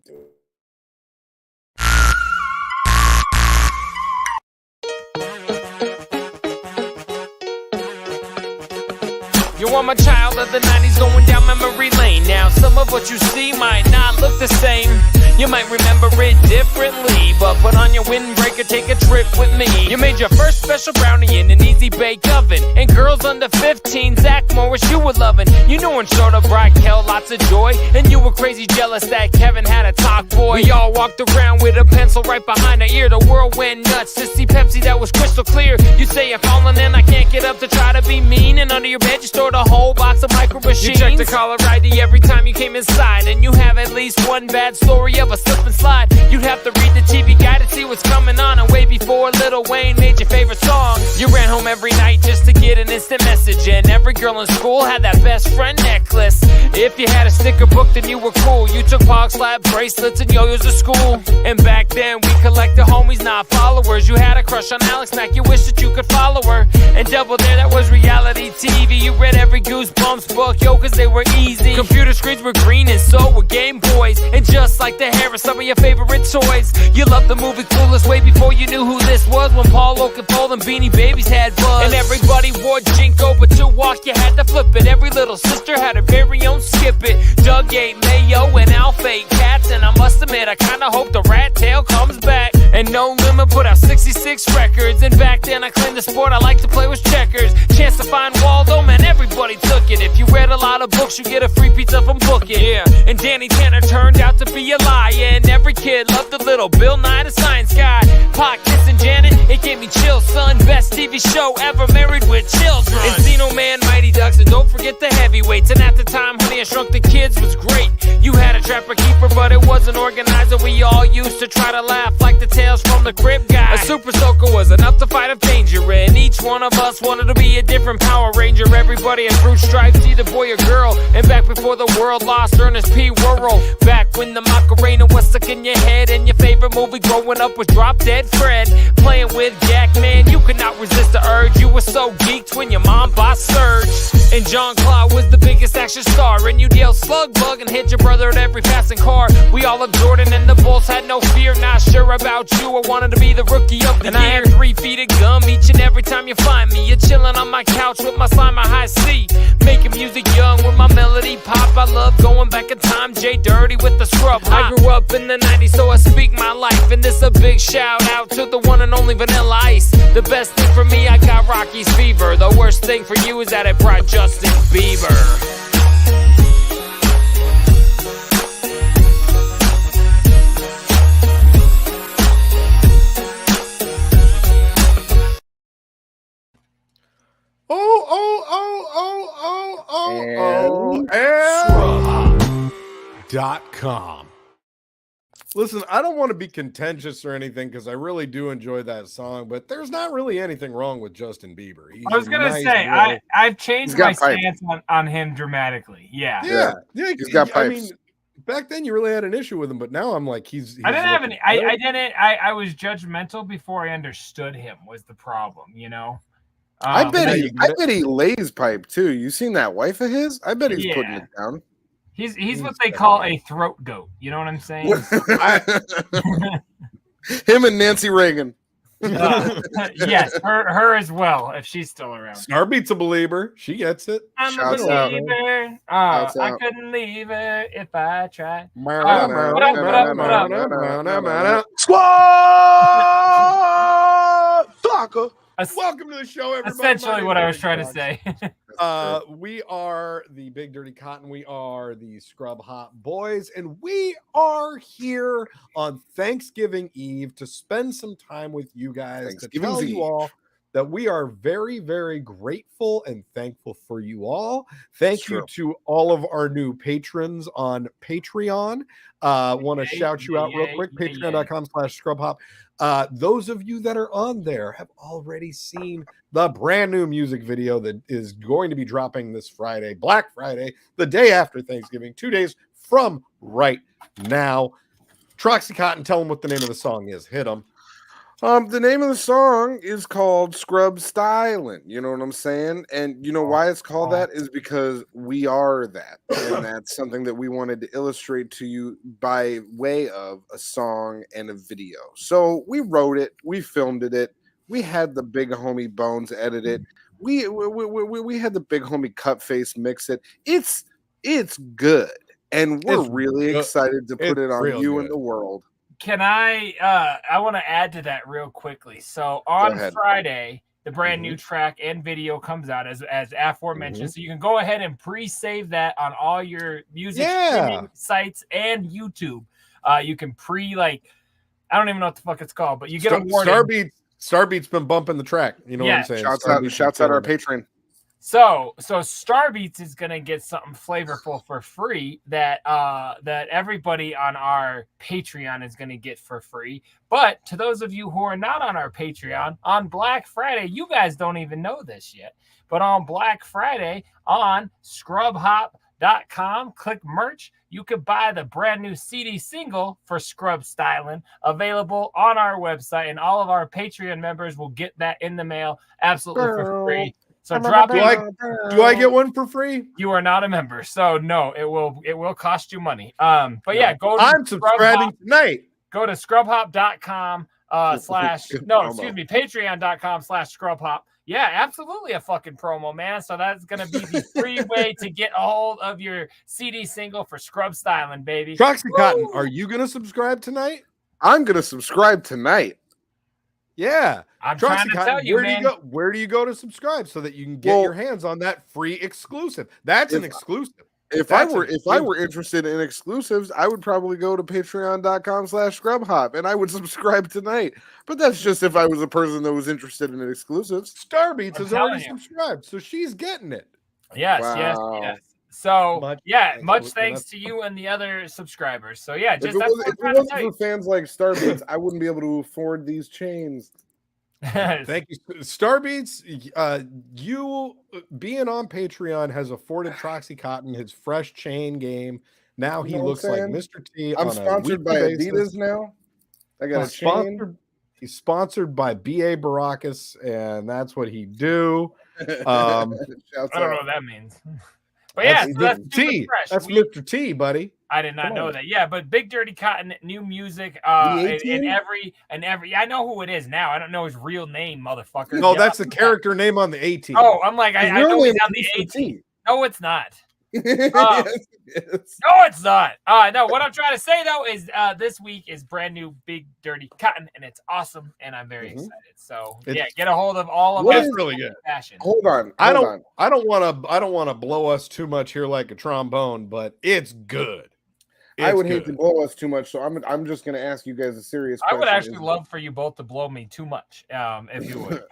Yo, I'm a child of the 90s going down memory lane. Now, some of what you see might not look the same. You might remember it differently, but put on your windbreaker, take a trip with me. You made your first special brownie in an easy bake oven, and girls under 15, Zach Morris, you were loving. You knew and showed up Raquel lots of joy, and you were crazy jealous that Kevin had a talk boy. We all walked around with a pencil right behind our ear. The world went nuts to see Pepsi that was crystal clear. You say you're falling and I can't get up to try to be mean, and under your bed you stored a whole box of micro machines. You checked the caller ID every time you came inside, and you have at least one bad story of a slip and slide. You'd have to read the TV guide to see what's coming on, and way before Lil Wayne made your favorite song. You ran home every night just to get an instant message, and every girl in school had that best friend necklace. If you had a sticker book, then you were cool. You took Pog Slap bracelets and yo-yos to school. And back then, we collected homies, not followers. You had a crush on Alex Mack, you wished that you could follow her. And Double Dare, that was reality TV. You read every Goosebumps book, yo, cause they were easy. Computer screens were green and so were Game Boys. And just like the hair of some of your favorite toys, you loved the movie Clueless way before you knew who this was. When Paul Oakenfold and Beanie Babies had buzz. And everybody wore Jinko, but to walk you had to flip it. Every little sister had her very own Skip It. Doug ate mayo and Alf ate cats, and I must admit I kinda hope the rat tail comes back. And No Limit put out 66 records, and back then I claimed the sport I like to play was checkers. Chance to find Waldo, man, everybody took it. If you read a lot of books, you get a free pizza from Bookin'. Yeah. And Danny Tanner turned out to be a liar, and every kid loved the little Bill Nye the Science Guy. Pac kissing Janet, it gave me chills, son. Best TV show ever, Married with Children. Encino Man, Mighty Ducks, and don't forget the heavyweights. And at the time, Honey, I Shrunk the Kids was great. You had a trapper keeper, but it wasn't organizer. We all used to try to laugh like the Tales from the Crypt guy. A super soaker was enough to fight a danger, and each one of us wanted to be a different Power Ranger. Everybody had fruit stripes, either boy or girl. And back before the world lost Ernest P. Worrell. Back when the Macarena was stuck in your head, and your favorite movie growing up was Drop Dead Fred. Playing with Jack, man, you could not resist the urge. You were so geeked when your mom bought Surge. And John Claude was the biggest action star, and you'd yell slug bug and hit your brother at every passing car. We all loved Jordan and the Bulls had no fear. Not sure about you, I wanted to be the rookie of the year. I had 3 feet of gum each and every time you find me. You're chilling on my couch with my slime, my high C. Making music young with my melody pop. I love going back in time, JDirty with the scrub hop. I grew up in the 90s, so I speak my life. And this a big shout out to the one and only Vanilla Ice. The best thing for me, I got Rocky's fever. The worst thing for you is that it brought Justin Bieber. .com. Listen, I don't want to be contentious or anything because I really do enjoy that song, but there's not really anything wrong with Justin Bieber. I was gonna say I've changed my stance on him dramatically. Yeah. He's got pipes. I mean, back then you really had an issue with him, but now I'm like he's I didn't have any. I didn't. I was judgmental before I understood him. Was the problem, you know? I bet he lays pipe too. You seen that wife of his? I bet he's putting it down. He's what they call a throat goat. You know what I'm saying? Him and Nancy Reagan. Yes, her as well, if she's still around. Star beats a believer. She gets it. I'm a believer. I couldn't leave her if I tried. Squad! Fucker! Welcome to the show, everybody. Essentially what I was trying to say. We are the Big Dirty Cotton. We are the Scrub Hop Boys, and we are here on Thanksgiving Eve to spend some time with you guys to tell you all that we are very, very grateful and thankful for you all. Thank you to all of our new patrons on Patreon. Want to shout you out real quick. Patreon.com/ScrubHop. Those of you that are on there have already seen the brand new music video that is going to be dropping this Friday, Black Friday, the day after Thanksgiving, 2 days from right now. Troxy Cotton, tell them what the name of the song is. Hit them. The name of the song is called Scrub Stylin'. You know what I'm saying? And you know why it's called that is because we are that. And that's something that we wanted to illustrate to you by way of a song and a video. So we wrote it, we filmed it, we had the big homie Bones edit it. We had the big homie Cutface mix it. It's good. And we're really excited to put it on you and the world. Can I want to add to that real quickly. So on Friday, the brand new track and video comes out as aforementioned. So you can go ahead and pre-save that on all your music streaming sites and YouTube. You can I don't even know what the fuck it's called, but you get a warning. Starbeat's been bumping the track. You know what I'm saying? Shouts out our Patreon. So Starbeats is gonna get something flavorful for free that everybody on our Patreon is gonna get for free. But to those of you who are not on our Patreon, on Black Friday, you guys don't even know this yet. But on Black Friday on scrubhop.com, click merch. You could buy the brand new CD single for Scrub Stylin', available on our website, and all of our Patreon members will get that in the mail absolutely for free. So do I get one for free? You are not a member, so no, it will cost you money. But yeah, I'm subscribing tonight. Go to scrubhop.com patreon.com/scrubhop. Yeah, absolutely a fucking promo, man. So that's gonna be the free way to get a hold of your CD single for Scrub Stylin', baby. Troxy Cotton, are you gonna subscribe tonight? I'm gonna subscribe tonight. Yeah, I'm trying to tell you, man. Where do you go to subscribe so that you can get your hands on that free exclusive? That's an exclusive. If I were interested in exclusives, I would probably go to patreon.com/scrubhop and I would subscribe tonight. But that's just if I was a person that was interested in exclusives. Starbeats has already subscribed, so she's getting it. Yes. So much thanks to you and the other subscribers. So yeah, just if it wasn't for fans like Starbeats, I wouldn't be able to afford these chains. Thank you, Starbeats. You being on Patreon has afforded Troxy Cotton his fresh chain game. Now he looks like Mr. T. I'm sponsored by Adidas now. I got a chain. He's sponsored by B.A. Baracus, and that's what he do. I don't know what that means. But yeah, that's T. That's Mr. T, buddy. I did not know that. Yeah, but Big Dirty Cotton, new music, and every. I know who it is now. I don't know his real name, motherfucker. No, that's the character name on the 18. Oh, I'm like, I know he's on the 18. No, it's not. No, it's not. No, what I'm trying to say though is this week is brand new Big Dirty Cotton, and it's awesome, and I'm very excited. So get a hold of all of us. Really good. Fashion. Hold on. I don't want to blow us too much here like a trombone, but it's good. I would hate to blow us too much, so I'm just going to ask you guys a serious question. I would actually love for you both to blow me too much, if you would.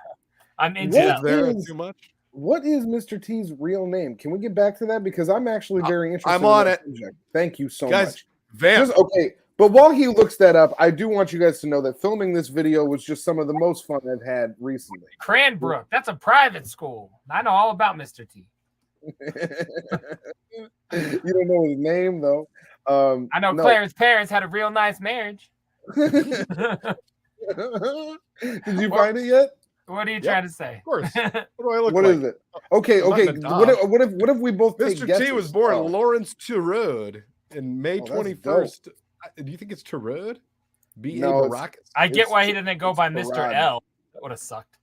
I'm into that. Too much. What is Mr. T's real name? Can we get back to that? Because I'm actually very interested. I'm on it. Subject. Thank you so much. Okay, but while he looks that up, I do want you guys to know that filming this video was just some of the most fun I've had recently. Cranbrook, that's a private school. I know all about Mr. T. You don't know his name, though. I know Claire's parents had a real nice marriage. Did you find it yet? What are you trying to say? Of course. What do I look what like? Is it? Okay. What if we both Mr. T was born Lawrence Turod in May 21st. Do you think it's Turod? B.A. Baracus? I get why he didn't go by Mr. L. That would have sucked.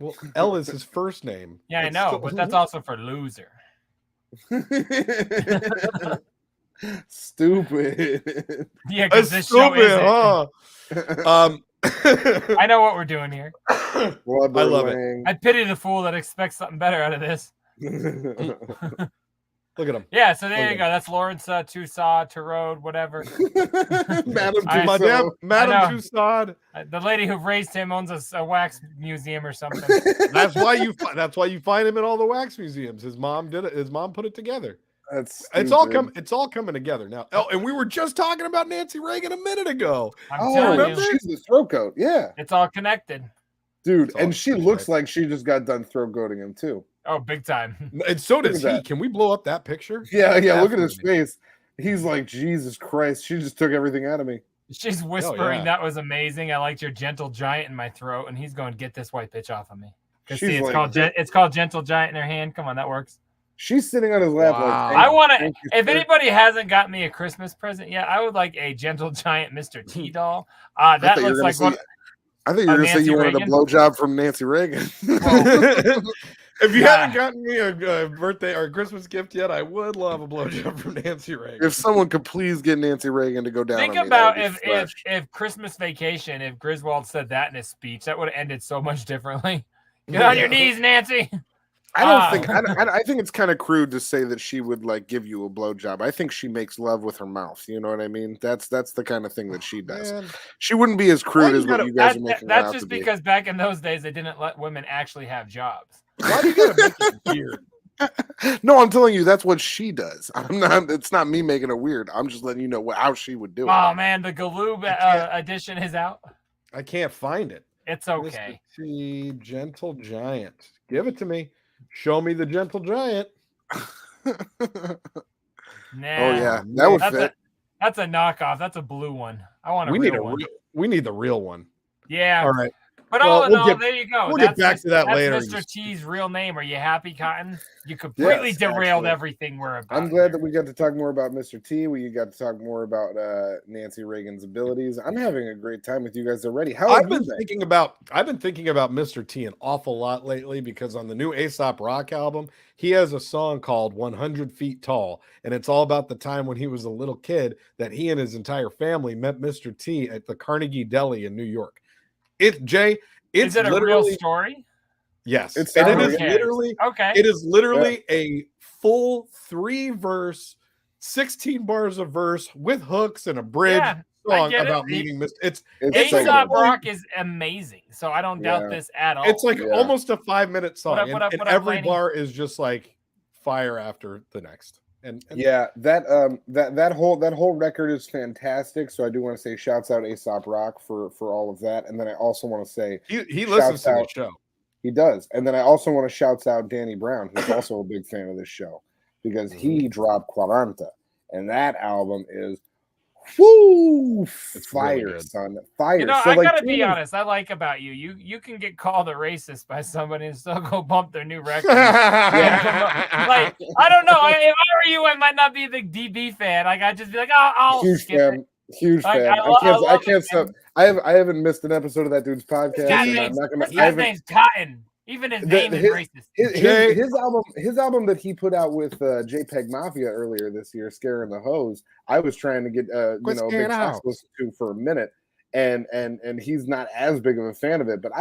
Well, L is his first name. Yeah, I know, but that's also for loser. Stupid. Yeah, because this show is huh? I know what we're doing here. I love it. I pity the fool that expects something better out of this. Look at him. Yeah, so there you go. That's Lawrence Toussaint, Turod, whatever. Madame Toussaint. The lady who raised him owns a wax museum or something. That's why you find him in all the wax museums. His mom did it. His mom put it together. That's it's all coming together now. Oh, and we were just talking about Nancy Reagan a minute ago. Remember? She's the throat goat. Yeah, it's all connected, dude. And she looks like she just got done throat goating him too. Oh, big time. And so does he. Can we blow up that picture? Yeah. Look at his face. He's like, Jesus Christ. She just took everything out of me. She's whispering, "That was amazing. I liked your gentle giant in my throat." And he's going, "Get this white bitch off of me." Because see, it's called gentle giant in her hand. Come on, that works. She's sitting on his lap. Wow. Like, I want to. If anybody hasn't got me a Christmas present yet, I would like a gentle giant Mr. T doll. That looks like what. I think you're going to say you wanted a blowjob from Nancy Reagan. If you haven't gotten me a birthday or a Christmas gift yet, I would love a blowjob from Nancy Reagan. If someone could please get Nancy Reagan to go down. Think about if Christmas Vacation, if Griswold said that in his speech, that would have ended so much differently. Get on your knees, Nancy. I think it's kind of crude to say that she would like give you a blowjob. I think she makes love with her mouth. You know what I mean? That's the kind of thing that she does. Man. She wouldn't be as crude as what you guys are making. That's just because back in those days they didn't let women actually have jobs. Why do you gotta make it weird? No, I'm telling you, that's what she does. It's not me making it weird. I'm just letting you know how she would do it. Oh man, the Galoob edition is out. I can't find it. It's okay. Mr. T, gentle giant. Give it to me. Show me the gentle giant. Nah. Oh yeah, that would fit. That's a knockoff. That's a blue one. I want a real one. We need the real one. Yeah. All right. But all in all, there you go. We'll get back to that later. That's Mr. T's real name. Are you happy, Cotton? You completely derailed everything we're about. I'm glad that we got to talk more about Mr. T. We got to talk more about Nancy Reagan's abilities. I'm having a great time with you guys already. I've been thinking about Mr. T an awful lot lately because on the new Aesop Rock album, he has a song called 100 Feet Tall, and it's all about the time when he was a little kid that he and his entire family met Mr. T at the Carnegie Deli in New York. Is it a real story? Yes. It is literally a full 3-verse, 16 bars of verse with hooks and a bridge song about meeting Mr. Aesop Rock is amazing. So I don't doubt this at all. It's like almost a 5-minute song. And every bar is just like fire after the next. And that whole record is fantastic. So I do want to say shouts out Aesop Rock for all of that. And then I also want to say he listens to the show. He does. And then I also want to shout out Danny Brown, who's also a big fan of this show because he dropped Quaranta. And that album is fire, really son. Fire. You know, I gotta be honest. I like about you. You can get called a racist by somebody and still go bump their new record. Like, I don't know. If I were you, I might not be a big DB fan. Like I'd just be like, I'll huge skip fan. it. Huge fan. I can't stop. I haven't missed an episode of that dude's podcast. His name's Cotton. Even his name is racist. His album that he put out with JPEG Mafia earlier this year, "Scaring the Hose." I was trying to get big Trox listen to for a minute, and he's not as big of a fan of it. But I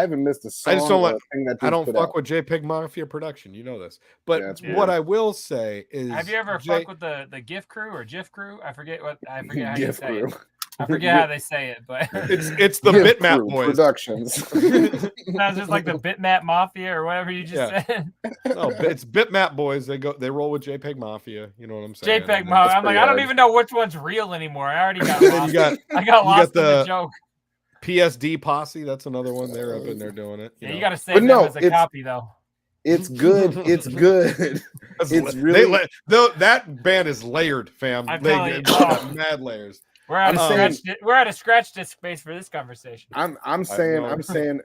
haven't missed a song. I don't fuck with JPEG Mafia production. You know this. But what I will say is, have you ever fucked with the GIF crew or GIF crew? I forget how you say it. I forget how they say it, but it's the Bitmap Boys Productions. Sounds just like the Bitmap Mafia or whatever you just said. No, it's Bitmap Boys. They roll with JPEG Mafia. You know what I'm saying? JPEG Mafia. I'm like, I don't even know which one's real anymore. I already got lost. I got lost in the joke. PSD Posse. That's another one. They're up in there doing it. You got to save them as a copy though. It's good. It's good. It's really that band is layered, fam. They got mad layers. We're at a scratch disc space for this conversation. I'm saying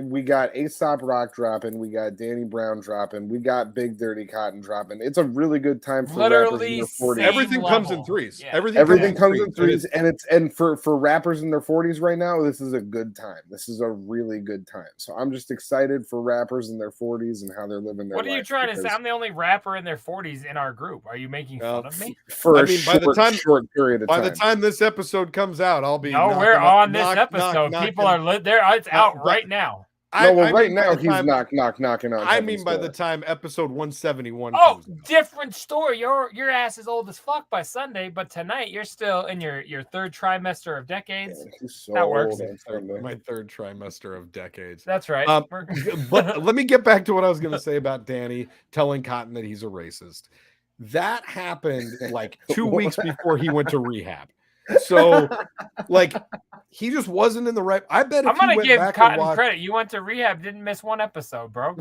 we got Aesop Rock dropping, we got Danny Brown dropping, we got Big Dirty Cotton dropping. It's a really good time for rappers in their 40s. Everything comes in threes. Yeah. Everything comes in threes, and for rappers in their 40s right now, this is a good time. This is a really good time. So I'm just excited for rappers in their 40s and how they're living their life. What are you trying to say? I'm the only rapper in their 40s in our group. Are you making fun of me? Short period of time. By the time this episode comes out, I'll be. No, we're on this episode. People are there. It's out right now. Right now he's knocking on. I mean, by the time episode 171. Oh, different story. Your ass is old as fuck by Sunday, but tonight you're still in your third trimester of decades. That works. My third trimester of decades. That's right. But let me get back to what I was going to say about Danny telling Cotton that he's a racist. That happened like 2 weeks before he went to rehab. So, like, he just wasn't in the right. I bet. I'm gonna give Cotton credit. You went to rehab, didn't miss one episode, bro.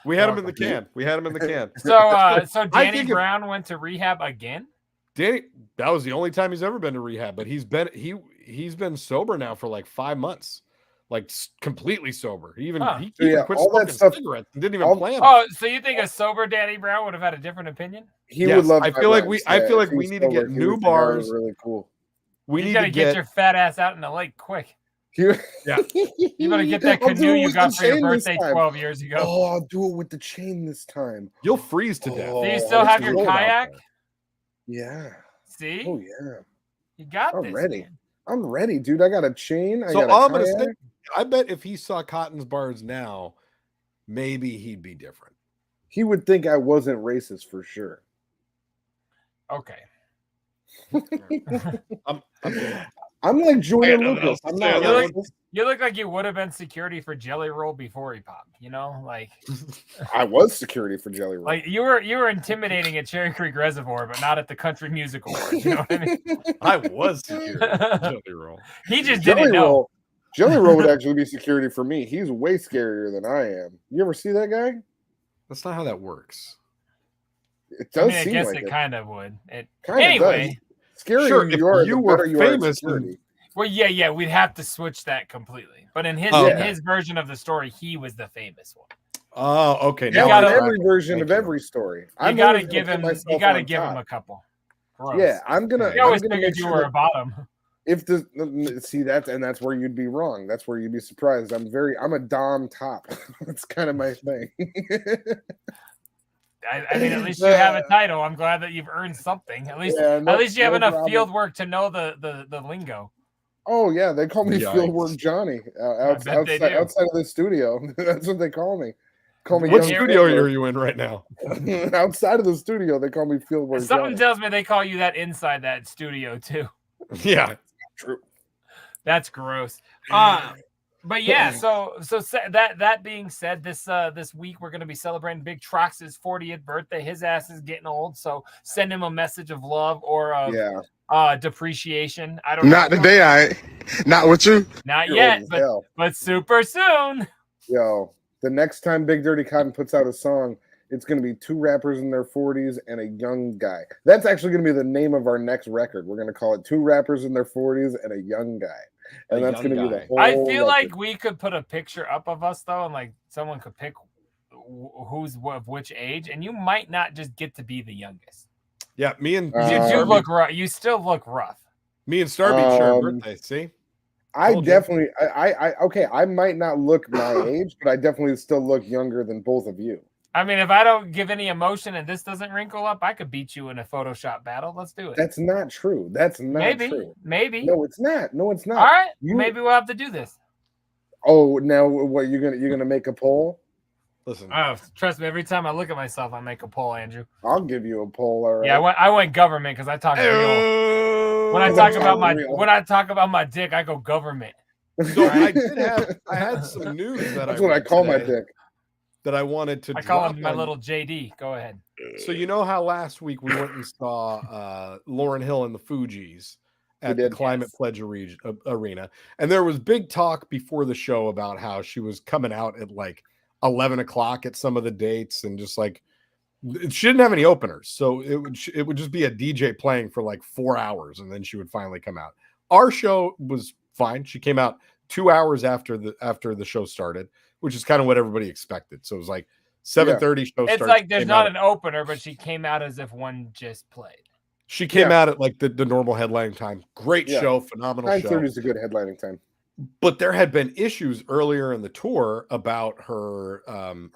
We had him in the can. So Danny Brown went to rehab again. Danny, that was the only time he's ever been to rehab, but he's been sober now for like 5 months, like completely sober. He quit all that smoking stuff, cigarettes and didn't even plan. Oh, so you think a sober Danny Brown would have had a different opinion? He would love. I feel like we need to get new bars. Really cool. We got need to get your fat ass out in the lake quick. You better get that canoe you got for your birthday 12 years ago. Oh, I'll do it with the chain this time. You'll freeze to death. Do you still have your kayak? Yeah. See? Oh yeah. You got this. I'm ready. Man. I'm ready, dude. I got a chain. So all I'm gonna say, I bet if he saw Cotton's bars now, maybe he'd be different. He would think I wasn't racist for sure. Okay. I'm like Jordan Lucas. I'm not. You look like you would have been security for Jelly Roll before he popped. You know, like I was security for Jelly Roll. Like you were intimidating at Cherry Creek Reservoir, but not at the Country Music Awards. You know what I mean? I was security for Jelly Roll. He just didn't know. Jelly Roll would actually be security for me. He's way scarier than I am. You ever see that guy? That's not how that works. It does. I seem guess like it kind of would. Anyway, scary. Sure, if you were famous. Well, yeah, we'd have to switch that completely. But in his version of the story, he was the famous one. Oh, okay. Now every version of every story. You gotta give him a couple. Gross. Yeah, I'm gonna. He always figured you were a bottom. If that's where you'd be wrong. That's where you'd be surprised. I'm a dom top. That's kind of my thing. I mean, at least you have a title. I'm glad that you've earned something. At least you have enough field work to know the lingo. Oh yeah, they call me Fieldwork Johnny outside of the studio. That's what they call me. What studio are you in right now? Outside of the studio, they call me Fieldwork. Something tells me they call you that inside that studio too. Yeah, true. That's gross. But yeah, so that being said, this week we're going to be celebrating Big Trox's 40th birthday. His ass is getting old, so send him a message of love or depreciation. I don't know. Not today, not with you. Not yet, but super soon. Yo, the next time Big Dirty Cotton puts out a song, it's going to be 2 rappers in their 40s and a young guy. That's actually going to be the name of our next record. We're going to call it 2 rappers in their 40s and a young guy. And that's going to be the whole I feel record. like we could put a picture up of us, though, and like someone could pick who's of which age, and you might not just get to be the youngest. Yeah, me and you look rough. You still look rough. Me and Starbeat share a birthday. See, I definitely, I might not look my age, but I definitely still look younger than both of you. I mean, if I don't give any emotion and this doesn't wrinkle up, I could beat you in a Photoshop battle. Let's do it. That's not true. That's not true. Maybe. No, it's not. No, it's not. All right. Maybe we'll have to do this. Oh, now what? You're gonna make a poll? Listen. Oh, trust me. Every time I look at myself, I make a poll, Andrew. I'll give you a poll. All right. Yeah, I went government because I talk real. When I talk about my dick, I go government. So I had some news that's what I call my dick. That I wanted to. I call him my little JD. Go ahead. So you know how last week we went and saw Lauryn Hill and the Fugees at the Climate Pledge Arena, and there was big talk before the show about how she was coming out at like 11 o'clock at some of the dates, and just like she didn't have any openers, so it would just be a DJ playing for like 4 hours, and then she would finally come out. Our show was fine. She came out 2 hours after the show started, which is kind of what everybody expected. So it was like 7:30 show starts. It's like there's not an opener, but she came out as if one just played. She came out at like the normal headlining time. Great show, phenomenal show. 9:30 is a good headlining time. But there had been issues earlier in the tour about her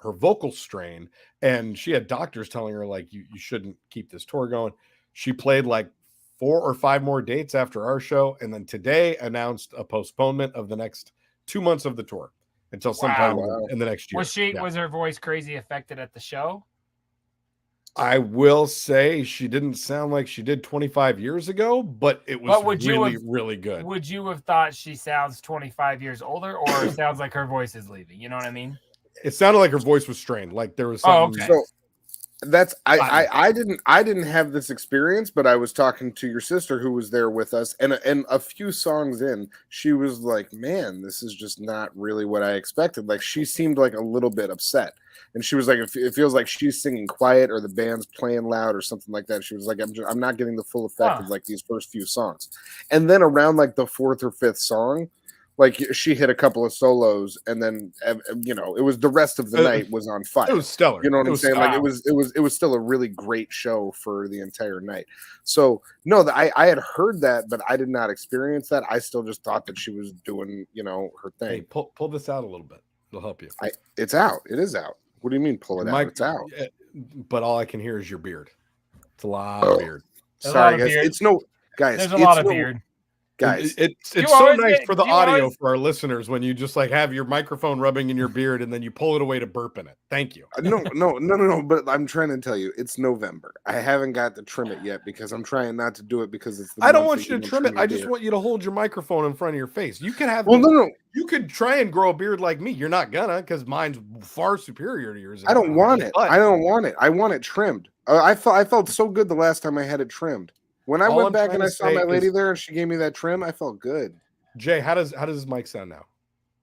vocal strain, and she had doctors telling her like you shouldn't keep this tour going. She played like 4 or 5 more dates after our show, and then today announced a postponement of the next 2 months of the tour until sometime in the next year. Was her voice crazy affected at the show? I will say she didn't sound like she did 25 years ago, but it was really good. Would you have thought she sounds 25 years older, or sounds like her voice is leaving? You know what I mean? It sounded like her voice was strained. Like there was something. Okay. That's I didn't have this experience, but I was talking to your sister who was there with us, and a few songs in, she was like, "Man, this is just not really what I expected." Like she seemed like a little bit upset, and she was like, "It feels like she's singing quiet or the band's playing loud or something like that." She was like, "I'm not getting the full effect of like these first few songs," and then around like the fourth or fifth song. Like she hit a couple of solos, and then it was the rest of the night was on fire. It was stellar. You know what I'm saying? Stellar. Like it was still a really great show for the entire night. So no, I had heard that, but I did not experience that. I still just thought that she was doing her thing. Hey, pull this out a little bit. It'll help you. It's out. It is out. What do you mean pull it out? It's out. But all I can hear is your beard. It's a lot of beard. Sorry, guys. It's no guys. There's a lot of beard. Guys, it's so nice for the audio for our listeners when you just like have your microphone rubbing in your beard and then you pull it away to burp in it. Thank you. No. But I'm trying to tell you, it's November. I haven't got to trim it yet because I'm trying not to do it because it's. I don't want you to trim it. I just want you to hold your microphone in front of your face. You can have. You could try and grow a beard like me. You're not gonna because mine's far superior to yours. I don't want it. I don't want it. I want it trimmed. I felt so good the last time I had it trimmed. When I went back and I saw my lady there and she gave me that trim, I felt good. Jay, how does his mic sound now?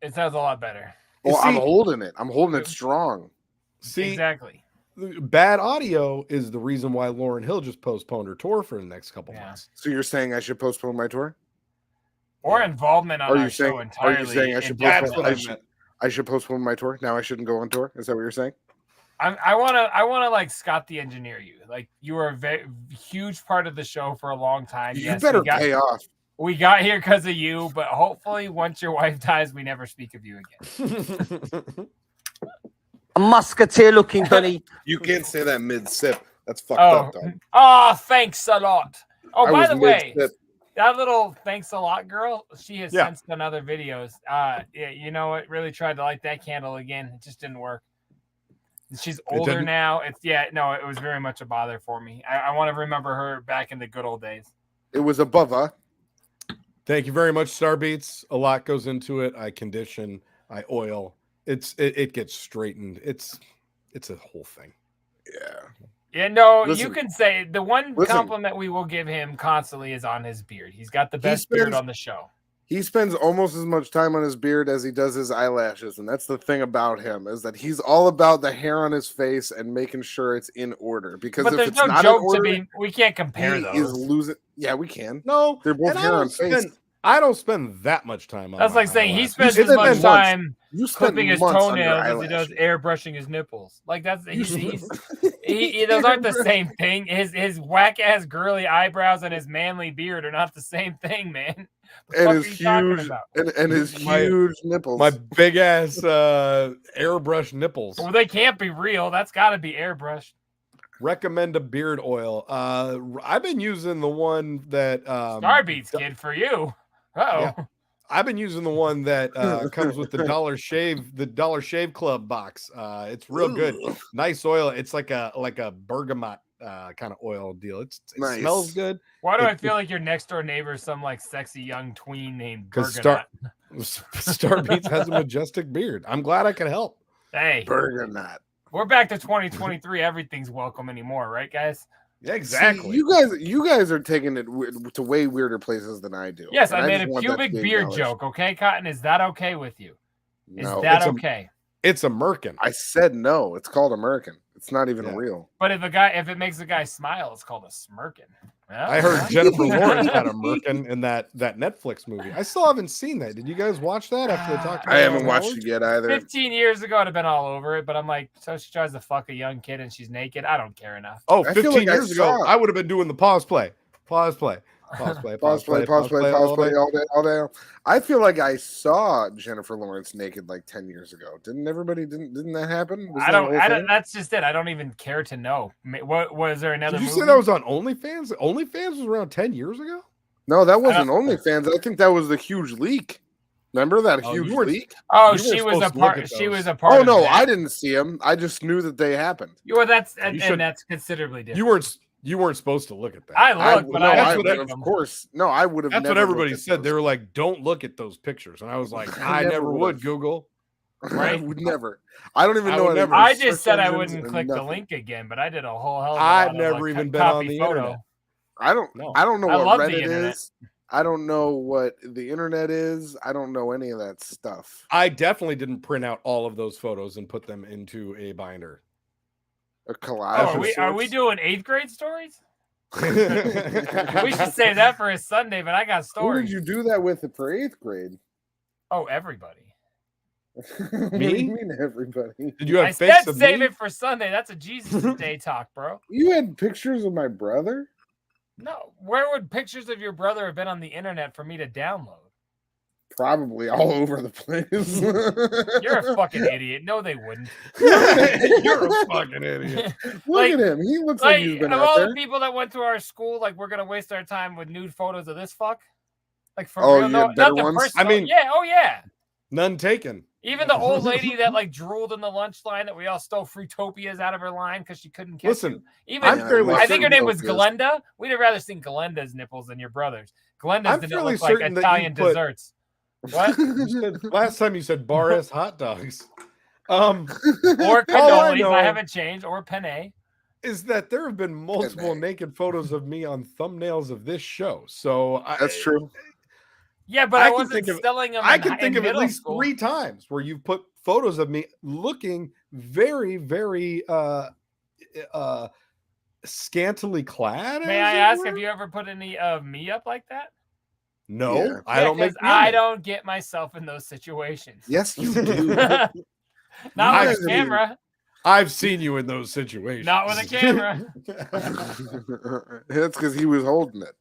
It sounds a lot better. Well, I'm holding it. I'm holding it strong. See, exactly. Bad audio is the reason why Lauryn Hill just postponed her tour for the next couple months. So you're saying I should postpone my tour? Or involvement on our show entirely. Are you saying I should postpone? I should postpone my tour? Now I shouldn't go on tour? Is that what you're saying? I wanna like Scott the engineer you. Like you were a very huge part of the show for a long time. You better pay off. We got here because of you, but hopefully once your wife dies, we never speak of you again. A musketeer looking bunny. You can't say that mid-sip. That's fucked up, dog. Oh, thanks a lot. Oh, by the way, mid-sip. that little thanks a lot girl, she has since done other videos. You know what? Really tried to light that candle again. It just didn't work. She's older now. It was very much a bother for me. I want to remember her back in the good old days. It was above her. Thank you very much, Starbeats. A lot goes into it. I condition, I oil. It gets straightened. It's a whole thing. Yeah. Yeah, no, you can say the one compliment we will give him constantly is on his beard. He's got the best beard on the show. He spends almost as much time on his beard as he does his eyelashes, and that's the thing about him is that he's all about the hair on his face and making sure it's in order. Because if it's not in order, we can't compare those. He's losing. Yeah, we can. No, they're both hair on face. I don't spend that much time on. That's like saying he spends as much time clipping his toenails as he does airbrushing his nipples. Like that's those aren't the same thing. His whack ass girly eyebrows and his manly beard are not the same thing, man. And his huge and his huge nipples. My big ass airbrush nipples. Well, they can't be real. That's got to be airbrushed. Recommend a beard oil. I've been using the one that Starbeats kid for you. Yeah. I've been using the one that comes with the Dollar Shave Club box. It's real good. Nice oil. It's like a bergamot kind of oil deal. It nice. Smells good. Why do I feel like your next door neighbor is some like sexy young tween named Bergamot? Starbeats has a majestic beard. I'm glad I can help. Hey, Bergamot. We're back to 2023. Everything's welcome anymore, right, guys? Yeah, exactly. See, you guys are taking it to way weirder places than I do. Yes, I made a pubic beard joke. Okay, Cotton, is that okay with you? Is that okay? It's American. I said no. It's called American. It's not even real. But if it makes a guy smile, it's called a smirkin. Yeah. I heard Jennifer Lawrence had a merkin in that Netflix movie. I still haven't seen that. Did you guys watch that after they talked about I haven't watched it yet either. 15 years ago, I'd have been all over it, but I'm like, so she tries to fuck a young kid and she's naked. I don't care enough. Oh, 15 years ago, I would have been doing the pause play all day. I feel like I saw Jennifer Lawrence naked like 10 years ago. Didn't that happen? I don't. That's just it. I don't even care to know. What was there another? Did you movie? say that was on OnlyFans? OnlyFans was around 10 years ago. No, that wasn't OnlyFans. I think that was the huge leak. Remember that huge leak? Oh, she was a part. She was a part. Oh no, I didn't see them. I just knew that they happened. Well, that's considerably different. You weren't supposed to look at that. I looked, but I would have. Of course, no, I would have. That's what everybody said. They were like, "Don't look at those pictures," and I was like, "I never would." Google. Right? I would never. I don't even I know. would any never. I search just said I engines wouldn't and click the nothing. link again, but I did a whole hell of a I've lot never of, even been on copy the photo. internet. I don't No. know I what love the Reddit internet. is. I don't know what the internet is. I don't know any of that stuff. I definitely didn't print out all of those photos and put them into a binder. A Oh, collage. are we doing 8th grade stories? We we should save that for a Sunday, but I got Who stories. did you do that with for 8th grade? Oh, everybody. What do you mean everybody? Did you have I pics said of save me? it for Sunday. That's a Jesus Day talk, bro. You had pictures of my brother? No, where would pictures of your brother have been on the internet for me to download? Probably all over the place. You're a fucking idiot. No, they wouldn't. You're a fucking idiot. Look Like- at him. He looks like he's been of out all there. the people that went to our school, like we're gonna waste our time with nude photos of this fuck. Like for Oh, real, you no, had better nothing ones? personal. I mean- yeah, oh yeah. None taken. Even the old lady that like drooled in the lunch line that we all stole Fruitopias out of her line because she couldn't catch Listen, you. Even I'm fairly I think her name was certain- Glenda. We'd have rather seen Glenda's nipples than your brother's. Glenda's I'm didn't fairly look like certain that you Italian put- desserts. What? You said, last time you said bar ass hot dogs. Or Or All I cannolis, know- I haven't changed, or penne. is that there have been multiple Hey. naked photos of me on thumbnails of this show. So That's true. Yeah, but I I can wasn't think of- selling them. I in can hi- think in of at middle least school. 3 times where you've put photos of me looking very, very scantily clad. May as I it ask, were? have you ever put any of me up like that? No, Yeah. I don't make. I don't get myself in those situations. Yes, you do. Not I've with a seen- camera. I've seen you in those situations. Not with a camera. That's because he was holding it.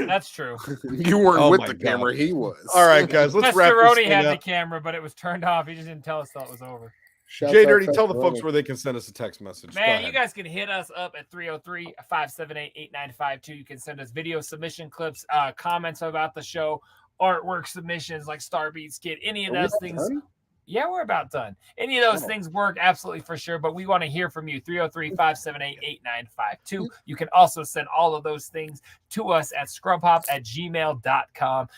That's true. You weren't Oh with my the God. camera. He was. All right, guys, let's wrap Mr. this Roni thing had the up. camera, but it was turned off. He just didn't tell us till it was over. Shouts Jay out Dirty, tell the Pepperoni. folks where they can send us a text message. Go Man, ahead. you guys can hit us up at 303-578-8952. You can send us video submission clips, comments about the show, artwork submissions like Starbeats Kid, any of Are we those about things. done? Yeah, we're about done. Any of those Oh. things work absolutely for sure, but we want to hear from you. 303-578-8952. You can also send all of those things to us at scrubhop@gmail.com.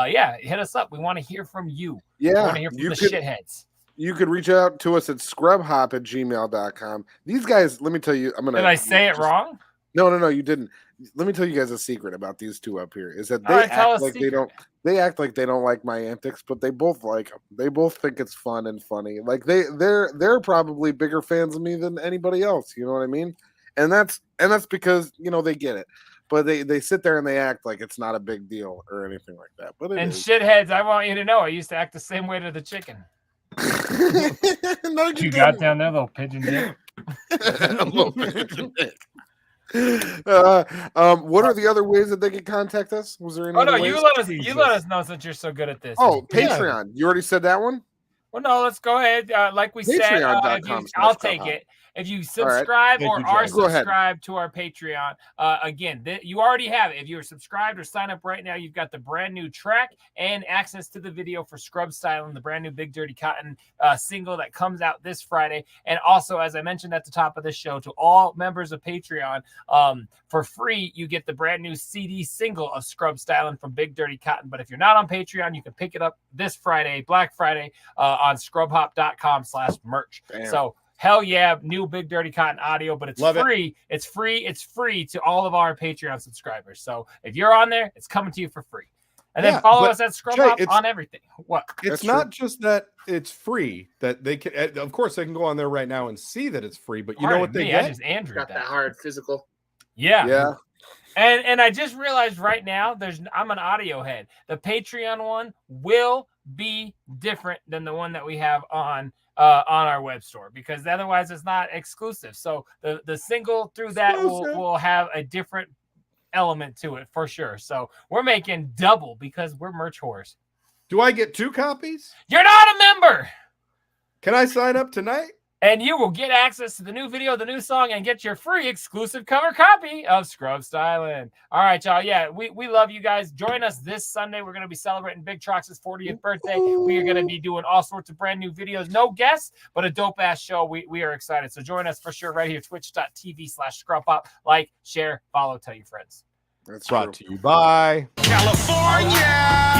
Yeah, hit us up. We want to hear from you. We Yeah, want to hear from you the could shitheads. you could reach out to us at scrubhop@gmail.com. These guys, let me tell you, I'm gonna. Did I say it just- wrong? No, you didn't. Let me tell you guys a secret about these two up here. Is that they All right, tell act us like they secret. don't. They act like they don't like my antics, but they both like them. They both think it's fun and funny. Like they're probably bigger fans of me than anybody else. You know what I mean? And that's because they get it. But they sit there and they act like it's not a big deal or anything like that. But it And is. shitheads, I want you to know I used to act the same way to the chicken. No, You you got didn't. down there, little pigeon dick. A little bit. What are the other ways that they could contact us? Was there any? Oh no, other you ways? let us Jesus. know since you're so good at this. Oh, Yeah. Patreon. You already said that one. Well, no, let's go ahead. Like we said, Patreon.com I'll / take Scrubhop. it. If you right. subscribe Thank or you, are Jay. Go ahead. subscribed to our Patreon, again, you already have it. If you're subscribed or sign up right now, you've got the brand new track and access to the video for Scrub Styling, the brand new Big Dirty Cotton single that comes out this Friday. And also, as I mentioned at the top of the show, to all members of Patreon, for free, you get the brand new CD single of Scrub Styling from Big Dirty Cotton. But if you're not on Patreon, you can pick it up this Friday, Black Friday, on scrubhop.com/merch. Damn. So hell yeah, new Big Dirty Cotton audio, but it's Love it. free. It's free. It's free to all of our Patreon subscribers. So if you're on there, it's coming to you for free. And then Yeah, follow but us at Scrub Jay, Hop it's- on everything. What? It's That's not just that it's free that they can. Of course, they can go on there right now and see that it's free. But you know what Pardon they me, get? I just Andrewed Got that. that hard physical. Yeah. Yeah. And I just realized right now I'm an audio head. The Patreon one will be different than the one that we have on our web store because otherwise it's not exclusive. So the single through that will have a different element to it for sure. So we're making double because we're merch whores. Do I get 2 copies? You're not a member, Can I sign up tonight? and you will get access to the new video, the new song, and get your free exclusive cover copy of Scrub Styling. All right, y'all. Yeah, we love you guys. Join us this Sunday. We're going to be celebrating Big Trox's 40th birthday. We are going to be doing all sorts of brand new videos. No guests, but a dope-ass show. We are excited. So join us for sure right here, twitch.tv/scrubhop. Like, share, follow, tell your friends. That's Brought true. to you by California.